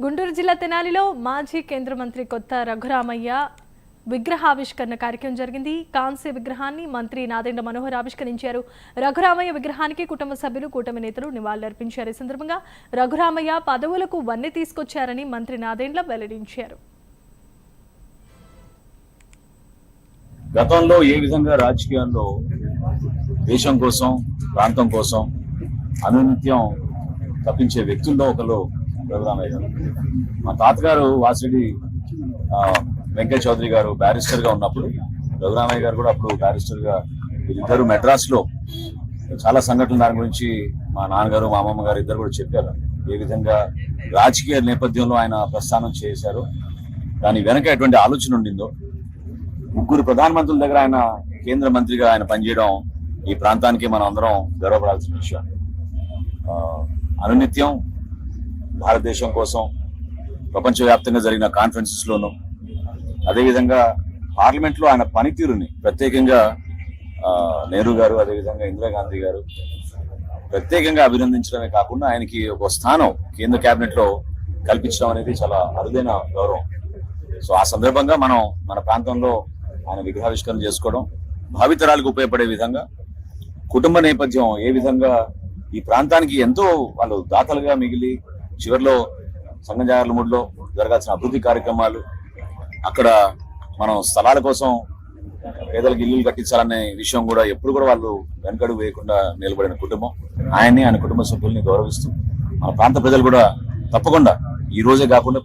గుంటూరు జిల్లా తెనాలిలో మాజీ కేంద్ర మంత్రి కొత్త రఘురామయ్య విగ్రహావిష్కరణ కార్యక్రమం జరిగింది. కాంస్య విగ్రహాన్ని మంత్రి నాదెండ్ల మనోహర్ ఆవిష్కరించారు. రఘురామయ్య విగ్రహానికి కుటుంబ సభ్యులు, కూటమి నేతలు నివాళులర్పించారు. ఈ సందర్భంగా రఘురామయ్య పదవులకు వన్నె తీసుకొచ్చారని మంత్రి నాదెండ్ల వెల్లడించారు. గతంలో ఏ విధంగా రాజకీయాల్లో దేశం కోసం, ప్రాంతం కోసం అనునిత్యం తప్పించే వ్యక్తుల్లో ఒకరు రఘురామయ్య గారు. మా తాతగారు వాసిరెడ్డి వెంకయ్య చౌదరి గారు బ్యారిస్టర్ గా ఉన్నప్పుడు రఘురామయ్య గారు కూడా అప్పుడు బ్యారిస్టర్ గా వీళ్ళిద్దరు మెడ్రాస్ లో చాలా సంఘటనలు దాని గురించి మా నాన్నగారు, మా అమ్మమ్మ గారు ఇద్దరు కూడా చెప్పారు. ఏ విధంగా రాజకీయ నేపథ్యంలో ఆయన ప్రస్థానం చేశారు, దాని వెనక ఎటువంటి ఆలోచన ఉండిందో. ముగ్గురు ప్రధానమంత్రుల దగ్గర ఆయన కేంద్ర మంత్రిగా ఆయన పనిచేయడం ఈ ప్రాంతానికి మనం అందరం గర్వపడాల్సిన విషయం. అనునిత్యం భారతదేశం కోసం ప్రపంచవ్యాప్తంగా జరిగిన కాన్ఫరెన్సెస్ లోను, అదేవిధంగా పార్లమెంట్ లో ఆయన పనితీరుని ప్రత్యేకంగా నెహ్రూ గారు, అదేవిధంగా ఇందిరాగాంధీ గారు ప్రత్యేకంగా అభినందించడమే కాకుండా ఆయనకి ఒక స్థానం కేంద్ర కేబినెట్ లో కల్పించడం అనేది చాలా అరుదైన గౌరవం. సో ఆ సందర్భంగా మనం మన ప్రాంతంలో ఆయన విగ్రహావిష్కరణ చేసుకోవడం, భావితరాలకు ఉపయోగపడే విధంగా కుటుంబ నేపథ్యం ఏ విధంగా ఈ ప్రాంతానికి ఎంతో వాళ్ళు దాతలుగా మిగిలి చివరిలో సంఘజాగర్ల మూడులో జరగాల్సిన అభివృద్ధి కార్యక్రమాలు, అక్కడ మనం స్థలాల కోసం పేదలకు ఇల్లు కట్టించాలనే విషయం కూడా ఎప్పుడు కూడా వాళ్ళు వెనకడుగు వేయకుండా నిలబడిన కుటుంబం. ఆయన్ని, ఆయన కుటుంబ సభ్యుల్ని గౌరవిస్తూ మన ప్రాంత ప్రజలు కూడా తప్పకుండా ఈ రోజే కాకుండా